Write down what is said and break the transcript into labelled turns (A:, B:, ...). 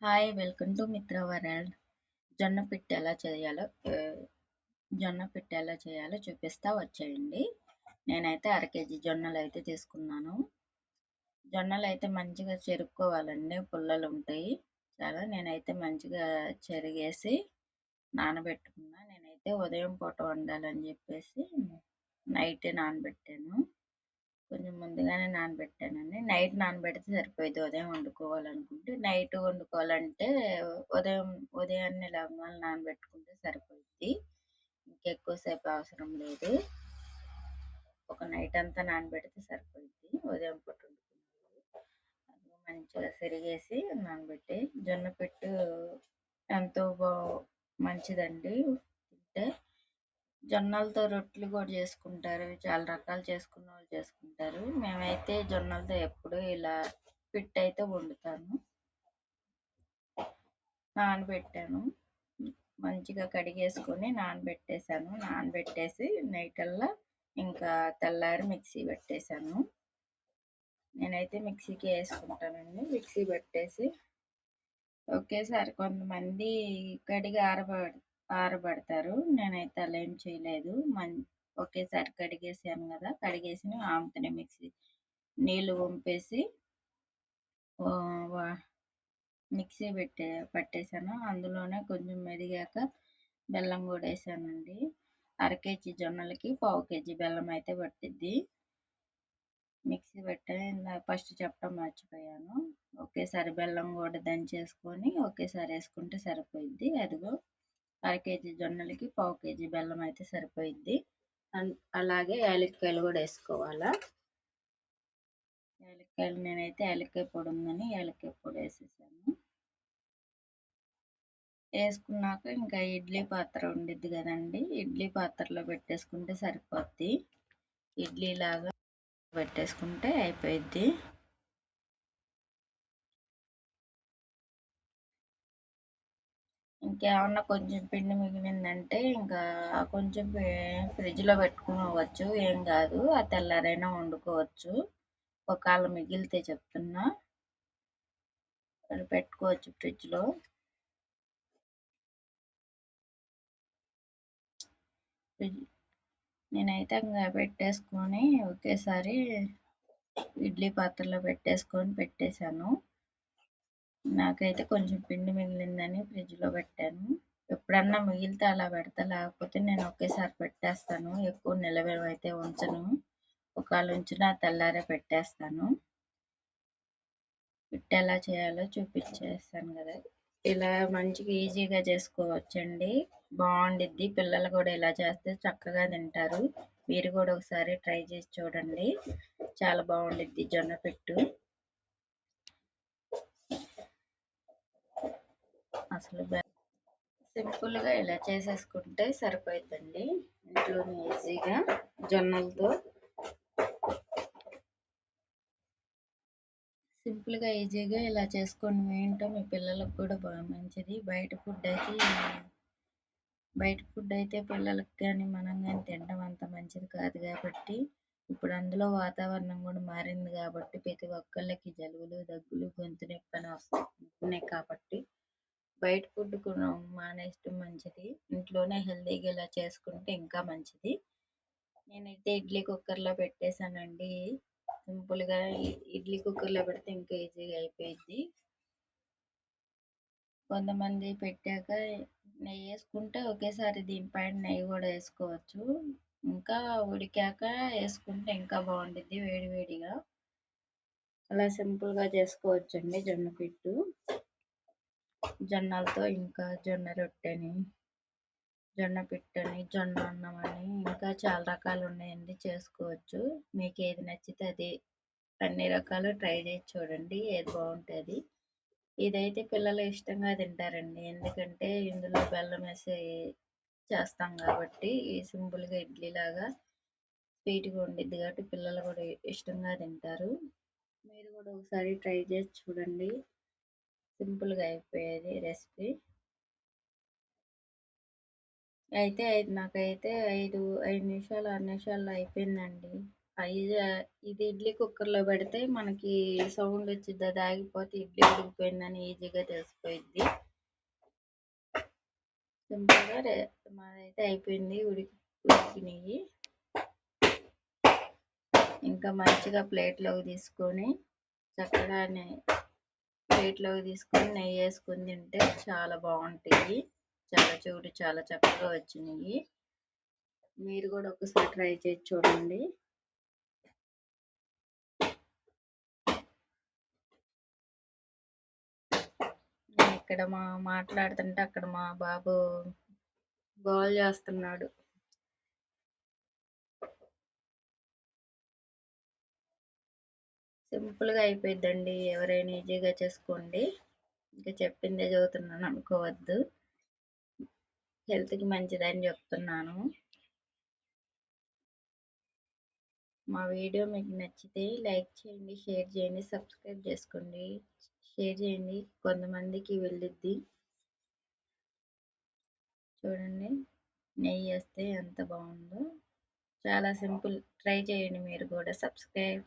A: Hi welcome to మిత్ర world. జొన్న పిట్టు ఎలా చేయాలో జొన్న పిట్టు ఎలా చేయాలో చూపిస్తా వచ్చేయండి. నేనైతే అర కేజీ జొన్నలు అయితే తీసుకున్నాను. జొన్నలు అయితే మంచిగా చెరుక్కోవాలండి, పుల్లలు ఉంటాయి చాలా. నేనైతే మంచిగా చెరిగేసి నానబెట్టుకున్నా. నేనైతే ఉదయం పూట వండాలని చెప్పేసి నైటే నానబెట్టాను. కొంచెం ముందుగానే నానబెట్టానండి. నైట్ నానబెడితే సరిపోయింది. ఉదయం వండుకోవాలనుకుంటే, నైట్ వండుకోవాలంటే ఉదయాన్నే లవంగాలు నానబెట్టుకుంటే సరిపోద్ది. ఇంకెక్కువసేపు అవసరం లేదు. ఒక నైట్ అంతా నానబెడితే సరిపోద్ది. ఉదయం పూట వండుకున్నప్పుడు అది మంచిగా సెరిగేసి నానబెట్టి, జొన్న పిట్టు ఎంతో మంచిదండి తింటే. జొన్నలతో రొట్టెలు కూడా చేసుకుంటారు. చాలా రకాలు చేసుకున్న వాళ్ళు చేసుకుంటారు. మేమైతే జొన్నలతో ఎప్పుడు ఇలా పిట్ అయితే వండుతాను. నానబెట్టాను, మంచిగా కడిగేసుకొని నానబెట్టేసాను. నానబెట్టేసి నైటల్లా ఇంకా తెల్లారి మిక్సీ పెట్టేశాను. నేనైతే మిక్సీకి వేసుకుంటానండి. మిక్సీ పెట్టేసి ఒకేసారి కొంతమంది కడిగి ఆరబెడతారు. నేనైతే అలా ఏం చేయలేదు. ఒకేసారి కడిగేసాను కదా, కడిగేసి ఆమెతోనే మిక్సీ నీళ్ళు వంపేసి మిక్సీ పట్టేసాను. అందులోనే కొంచెం మెదిగాక బెల్లం కూడా వేసానండి. అర కేజీ జొన్నలకి పావు కేజీ బెల్లం అయితే పట్టిద్ది. మిక్సీ పెట్టాను. ఫస్ట్ చెప్పడం మర్చిపోయాను. ఒకేసారి బెల్లం కూడా దంచేసుకొని ఒకేసారి వేసుకుంటే సరిపోయిద్ది. అదిగో అర కేజీ జొన్నలకి పావు కేజీ బెల్లం అయితే సరిపోయిద్ది. అలాగే యాలక్కాయలు కూడా వేసుకోవాలా. యాలక్కాయలు నేనైతే యాలక్కాయ పొడి ఉందని యాలక్కాయ పొడి వేసేసాను. వేసుకున్నాక ఇంకా ఇడ్లీ పాత్ర ఉండిద్ది కదండి, ఇడ్లీ పాత్రలో పెట్టేసుకుంటే సరిపోద్ది. ఇడ్లీ లాగా పెట్టేసుకుంటే అయిపోయిద్ది. ఇంకేమన్నా కొంచెం పిండి మిగిలిందంటే ఇంకా కొంచెం ఫ్రిడ్జ్లో పెట్టుకోవచ్చు, ఏం కాదు. ఆ తెల్లారైనా వండుకోవచ్చు. ఒకవేళ మిగిలితే చెప్తున్నా, పెట్టుకోవచ్చు ఫ్రిడ్జ్లో. నేనైతే ఇంకా పెట్టేసుకొని ఒకేసారి ఇడ్లీ పాత్రలో పెట్టేశాను. నాకైతే కొంచెం పిండి మిగిలిందని ఫ్రిడ్జ్లో పెట్టాను. ఎప్పుడన్నా మిగిలితే అలా పెడతా, లేకపోతే నేను ఒకేసారి పెట్టేస్తాను. ఎక్కువ నిలవేమైతే ఉంచను. ఒకవేళ ఉంచినా తెల్లారే పెట్టేస్తాను. పిట్టు ఎలా చేయాలో చూపించేస్తాను కదా. ఇలా మంచిగా ఈజీగా చేసుకోవచ్చండి, బాగుండిద్ది. పిల్లలు కూడా ఇలా చేస్తే చక్కగా తింటారు. మీరు కూడా ఒకసారి ట్రై చేసి చూడండి, చాలా బాగుండిద్ది జొన్న పిట్టు. అసలు సింపుల్గా ఇలా చేసేసుకుంటే సరిపోతుందండి. ఇంట్లోనే ఈజీగా జొన్నలతో సింపుల్గా ఈజీగా ఇలా చేసుకొని ఏంటో మీ పిల్లలకు కూడా బాగా మంచిది. బయట ఫుడ్ అయితే పిల్లలకి కానీ మనం కానీ తినడం అంత మంచిది కాదు కాబట్టి, ఇప్పుడు అందులో వాతావరణం కూడా మారింది కాబట్టి ప్రతి ఒక్కళ్ళకి జలుబులు, దగ్గులు, గొంతు నొప్పి అని వస్తున్నాయి కాబట్టి బయట ఫుడ్ కూడా మానేయడం మంచిది. ఇంట్లోనే హెల్తీగా ఇలా చేసుకుంటే ఇంకా మంచిది. నేనైతే ఇడ్లీ కుక్కర్లో పెట్టేశానండి. సింపుల్గా ఇడ్లీ కుక్కర్లో పెడితే ఇంకా ఈజీగా అయిపోయింది. కొంతమంది పెట్టాక నెయ్యి వేసుకుంటే ఒకేసారి దీనిపైన నెయ్యి కూడా వేసుకోవచ్చు. ఇంకా ఉడికాక వేసుకుంటే ఇంకా బాగుండిద్ది వేడివేడిగా. అలా సింపుల్గా చేసుకోవచ్చండి జొన్న పిట్టు. జొన్నలతో ఇంకా జొన్న రొట్టెని, జొన్న పిట్టని, జొన్న అన్నం అని ఇంకా చాలా రకాలు ఉన్నాయండి, చేసుకోవచ్చు. మీకు ఏది నచ్చితే అది అన్ని రకాలు ట్రై చేసి చూడండి, ఏది బాగుంటుంది. ఇదైతే పిల్లలు ఇష్టంగా తింటారండి, ఎందుకంటే ఇందులో బెల్లం వేసి చేస్తాం కాబట్టి. ఈ సింపుల్గా ఇడ్లీ లాగా స్వీట్గా ఉండిద్ది కాబట్టి పిల్లలు కూడా ఇష్టంగా తింటారు. మీరు కూడా ఒకసారి ట్రై చేసి చూడండి, సింపుల్గా అయిపోయేది రెసిపీ. నాకైతే 5 నిమిషాలు 6 నిమిషాల్లో అయిపోయిందండి. ఇది ఇడ్లీ కుక్కర్లో పెడితే మనకి సౌండ్ వచ్చింది, అది ఆగిపోతే ఇడ్లీ ఉడికిపోయిందని ఈజీగా తెలిసిపోయింది. సింపుల్గా మాదైతే అయిపోయింది, ఉడికినాయి. ఇంకా మంచిగా ప్లేట్లోకి తీసుకొని చక్కగా ప్లేట్లోకి తీసుకొని నెయ్యి వేసుకొని తింటే చాలా బాగుంటాయి. చాలా చక్కగా వచ్చినాయి. మీరు కూడా ఒకసారి ట్రై చేసి చూడండి. నేను ఇక్కడ మాట్లాడుతుంటే అక్కడ మా బాబు గోల్ చేస్తున్నాడు. సింపుల్గా అయిపోయిద్దండి, ఎవరైనా ఈజీగా చేసుకోండి. ఇంకా చెప్పిందే చదువుతున్నాను అనుకోవద్దు, హెల్త్కి మంచిదని చెప్తున్నాను. మా వీడియో మీకు నచ్చితే లైక్ చేయండి, షేర్ చేయండి, సబ్స్క్రైబ్ చేసుకోండి. షేర్ చేయండి, కొంతమందికి వెళ్ళిద్ది. చూడండి నెయ్యి వేస్తే ఎంత బాగుందో, చాలా సింపుల్. ట్రై చేయండి మీరు కూడా. సబ్స్క్రైబ్.